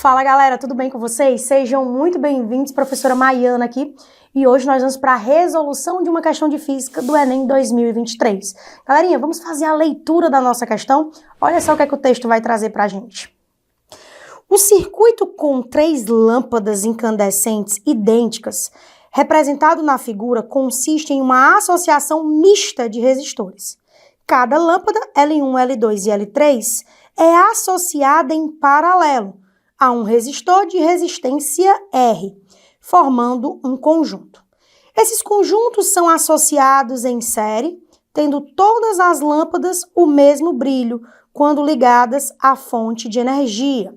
Fala galera, tudo bem com vocês? Sejam muito bem-vindos, professora Maiana aqui. E hoje nós vamos para a resolução de uma questão de física do Enem 2023. Galerinha, vamos fazer a leitura da nossa questão? Olha só o que é que o texto vai trazer para a gente. O circuito com 3 lâmpadas incandescentes idênticas, representado na figura, consiste em uma associação mista de resistores. Cada lâmpada, L1, L2 e L3, é associada em paralelo a um resistor de resistência R, formando um conjunto. Esses conjuntos são associados em série, tendo todas as lâmpadas o mesmo brilho quando ligadas à fonte de energia.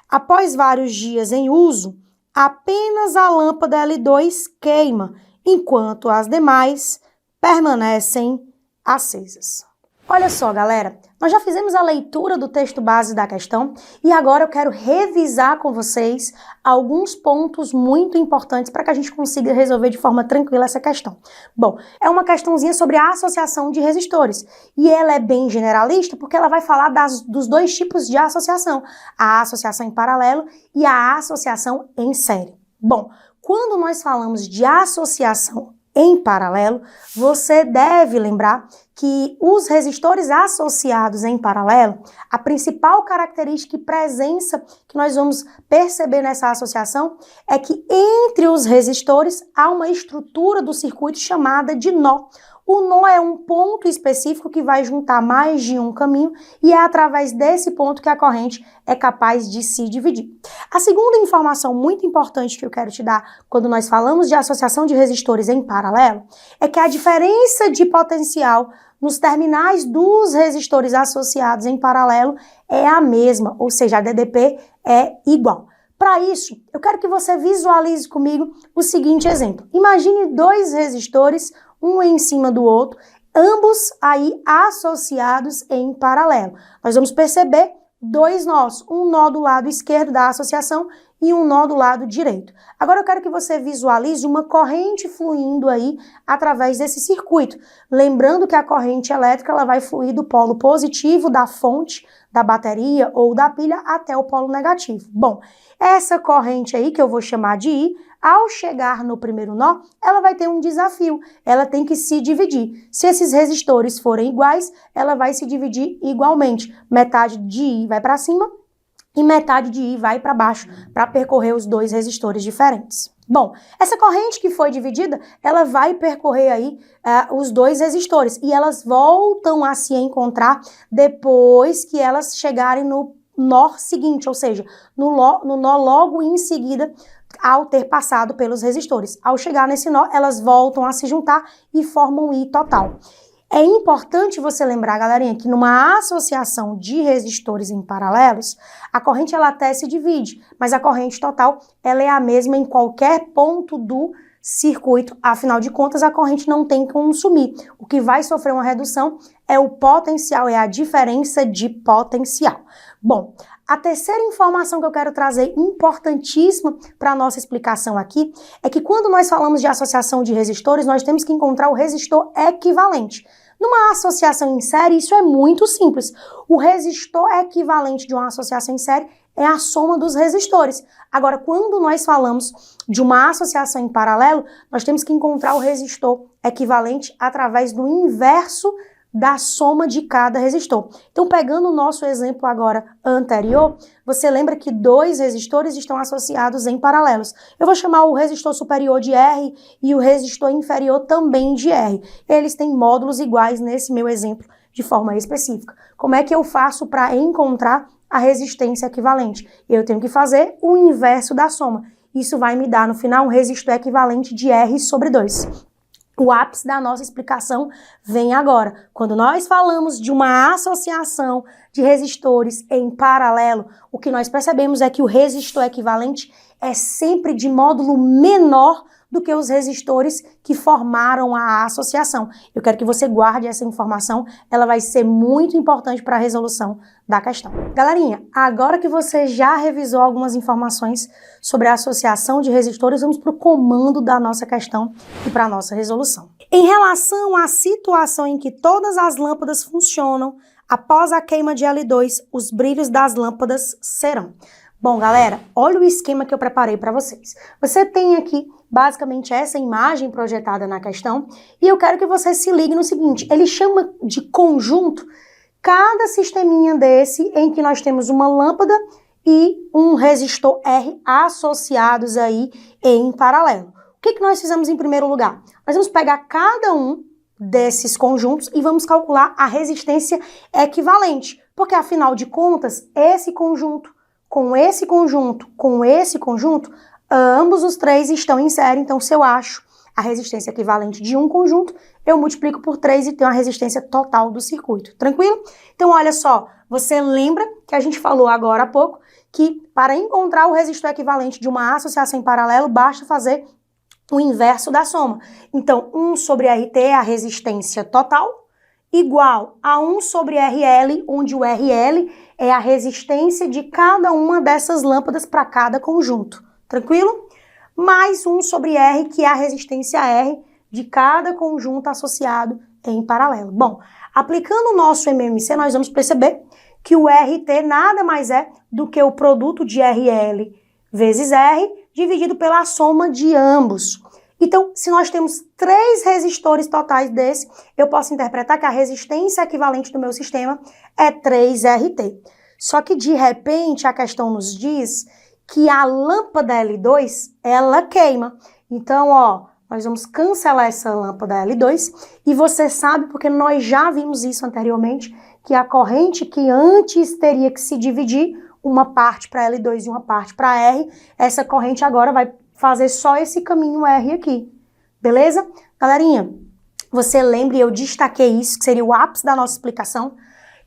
Após vários dias em uso, apenas a lâmpada L2 queima, enquanto as demais permanecem acesas. Olha só, galera, nós já fizemos a leitura do texto base da questão e agora eu quero revisar com vocês alguns pontos muito importantes para que a gente consiga resolver de forma tranquila essa questão. Bom, é uma questãozinha sobre a associação de resistores e ela é bem generalista porque ela vai falar dos dois tipos de associação, a associação em paralelo e a associação em série. Bom, quando nós falamos de associação em paralelo, você deve lembrar que os resistores associados em paralelo, a principal característica e presença que nós vamos perceber nessa associação é que entre os resistores há uma estrutura do circuito chamada de nó. O nó é um ponto específico que vai juntar mais de um caminho e é através desse ponto que a corrente é capaz de se dividir. A segunda informação muito importante que eu quero te dar quando nós falamos de associação de resistores em paralelo é que a diferença de potencial nos terminais dos resistores associados em paralelo é a mesma, ou seja, a DDP é igual. Para isso, eu quero que você visualize comigo o seguinte exemplo. Imagine 2 resistores, um em cima do outro, ambos aí associados em paralelo. Nós vamos perceber 2 nós, um nó do lado esquerdo da associação e um nó do lado direito. Agora eu quero que você visualize uma corrente fluindo aí através desse circuito. Lembrando que a corrente elétrica ela vai fluir do polo positivo da fonte, da bateria ou da pilha até o polo negativo. Bom, essa corrente aí, que eu vou chamar de I, ao chegar no primeiro nó, ela vai ter um desafio, ela tem que se dividir. Se esses resistores forem iguais, ela vai se dividir igualmente. Metade de I vai para cima e metade de I vai para baixo, para percorrer os 2 resistores diferentes. Bom, essa corrente que foi dividida, ela vai percorrer aí os 2 resistores e elas voltam a se encontrar depois que elas chegarem no nó seguinte, ou seja, no nó logo em seguida ao ter passado pelos resistores. Ao chegar nesse nó, elas voltam a se juntar e formam um I total. É importante você lembrar, galerinha, que numa associação de resistores em paralelos, a corrente ela até se divide, mas a corrente total ela é a mesma em qualquer ponto do circuito. Afinal de contas, a corrente não tem como sumir. O que vai sofrer uma redução é o potencial, é a diferença de potencial. Bom, a terceira informação que eu quero trazer, importantíssima para a nossa explicação aqui, é que quando nós falamos de associação de resistores, nós temos que encontrar o resistor equivalente. Numa associação em série, isso é muito simples. O resistor equivalente de uma associação em série é a soma dos resistores. Agora, quando nós falamos de uma associação em paralelo, nós temos que encontrar o resistor equivalente através do inverso da soma de cada resistor. Então, pegando o nosso exemplo agora anterior, você lembra que 2 resistores estão associados em paralelos. Eu vou chamar o resistor superior de R e o resistor inferior também de R. Eles têm módulos iguais nesse meu exemplo de forma específica. Como é que eu faço para encontrar a resistência equivalente? Eu tenho que fazer o inverso da soma. Isso vai me dar, no final, um resistor equivalente de R sobre 2. O ápice da nossa explicação vem agora. Quando nós falamos de uma associação de resistores em paralelo, o que nós percebemos é que o resistor equivalente é sempre de módulo menor do que os resistores que formaram a associação. Eu quero que você guarde essa informação, ela vai ser muito importante para a resolução da questão. Galerinha, agora que você já revisou algumas informações sobre a associação de resistores, vamos para o comando da nossa questão e para a nossa resolução. Em relação à situação em que todas as lâmpadas funcionam, após a queima de L2, os brilhos das lâmpadas serão. Bom, galera, olha o esquema que eu preparei para vocês. Você tem aqui, basicamente, essa imagem projetada na questão, e eu quero que você se ligue no seguinte, ele chama de conjunto cada sisteminha desse em que nós temos uma lâmpada e um resistor R associados aí em paralelo. O que nós fizemos em primeiro lugar? Nós vamos pegar cada um desses conjuntos e vamos calcular a resistência equivalente, porque afinal de contas, esse conjunto, com esse conjunto, com esse conjunto, ambos os três estão em série, então se eu acho a resistência equivalente de um conjunto, eu multiplico por 3 e tenho a resistência total do circuito. Tranquilo? Então, olha só, você lembra que a gente falou agora há pouco que para encontrar o resistor equivalente de uma associação em paralelo, basta fazer o inverso da soma. Então, 1 sobre RT é a resistência total, igual a 1 sobre RL, onde o RL é a resistência de cada uma dessas lâmpadas para cada conjunto. Tranquilo? Mais 1 sobre R, que é a resistência R de cada conjunto associado em paralelo. Bom, aplicando o nosso MMC, nós vamos perceber que o RT nada mais é do que o produto de RL vezes R dividido pela soma de ambos. Então, se nós temos 3 resistores totais desse, eu posso interpretar que a resistência equivalente do meu sistema é 3RT. Só que, de repente, a questão nos diz que a lâmpada L2, ela queima. Então, ó, nós vamos cancelar essa lâmpada L2 e você sabe, porque nós já vimos isso anteriormente, que a corrente que antes teria que se dividir, uma parte para L2 e uma parte para R, essa corrente agora vai fazer só esse caminho R aqui. Beleza? Galerinha, você lembra, e eu destaquei isso, que seria o ápice da nossa explicação,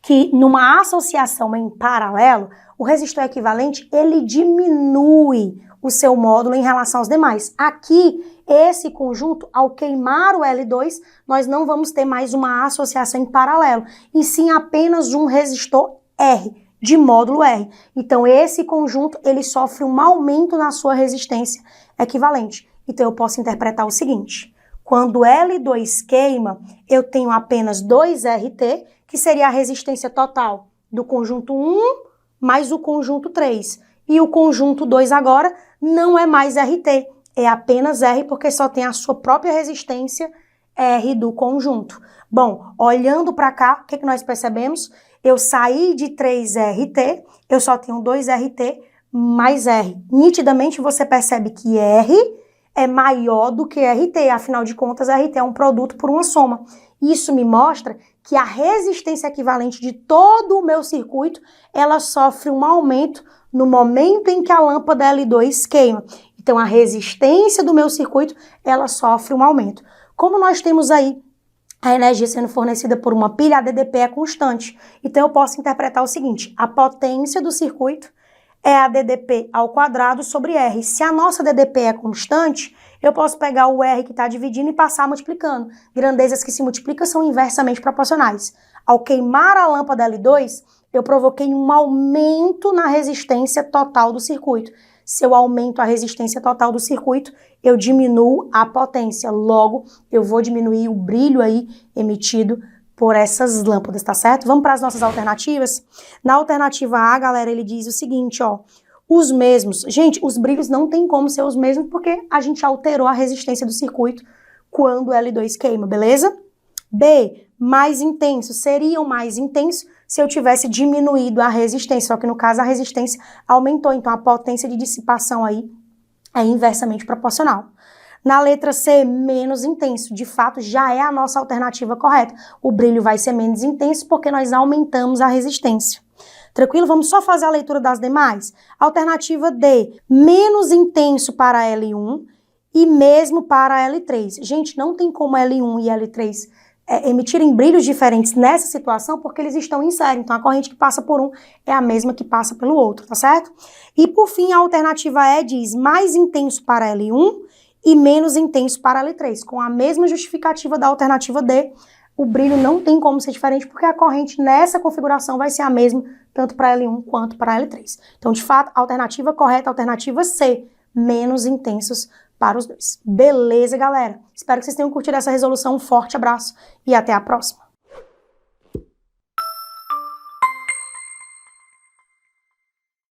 que numa associação em paralelo, o resistor equivalente, ele diminui o seu módulo em relação aos demais. Aqui, esse conjunto, ao queimar o L2, nós não vamos ter mais uma associação em paralelo, e sim apenas um resistor R, de módulo R. Então, esse conjunto, ele sofre um aumento na sua resistência equivalente. Então, eu posso interpretar o seguinte, quando L2 queima, eu tenho apenas 2RT, que seria a resistência total do conjunto 1 mais o conjunto 3. E o conjunto 2 agora não é mais RT, é apenas R, porque só tem a sua própria resistência R do conjunto. Bom, olhando para cá, o que nós percebemos? Eu saí de 3RT, eu só tenho 2RT mais R. Nitidamente você percebe que R é maior do que RT, afinal de contas RT é um produto por uma soma. Isso me mostra que a resistência equivalente de todo o meu circuito, ela sofre um aumento no momento em que a lâmpada L2 queima. Então a resistência do meu circuito, ela sofre um aumento. Como nós temos aí a energia sendo fornecida por uma pilha, a DDP é constante. Então eu posso interpretar o seguinte, a potência do circuito é a DDP ao quadrado sobre R. Se a nossa DDP é constante, eu posso pegar o R que está dividindo e passar multiplicando. Grandezas que se multiplicam são inversamente proporcionais. Ao queimar a lâmpada L2, eu provoquei um aumento na resistência total do circuito. Se eu aumento a resistência total do circuito, eu diminuo a potência. Logo, eu vou diminuir o brilho aí emitido por essas lâmpadas, tá certo? Vamos para as nossas alternativas? Na alternativa A, galera, ele diz o seguinte, ó, os mesmos. Gente, os brilhos não tem como ser os mesmos porque a gente alterou a resistência do circuito quando o L2 queima, beleza? B, mais intenso. Seriam mais intensos se eu tivesse diminuído a resistência, só que no caso a resistência aumentou, então a potência de dissipação aí é inversamente proporcional. Na letra C, menos intenso. De fato, já é a nossa alternativa correta. O brilho vai ser menos intenso porque nós aumentamos a resistência. Tranquilo? Vamos só fazer a leitura das demais? Alternativa D, menos intenso para L1 e mesmo para L3. Gente, não tem como L1 e L3 emitirem brilhos diferentes nessa situação porque eles estão em série. Então, a corrente que passa por um é a mesma que passa pelo outro, tá certo? E, por fim, a alternativa E diz mais intenso para L1 e menos intenso para L3. Com a mesma justificativa da alternativa D, o brilho não tem como ser diferente porque a corrente nessa configuração vai ser a mesma tanto para L1 quanto para L3. Então, de fato, a alternativa correta, a alternativa C, menos intensos para os dois. Beleza, galera? Espero que vocês tenham curtido essa resolução. Um forte abraço e até a próxima.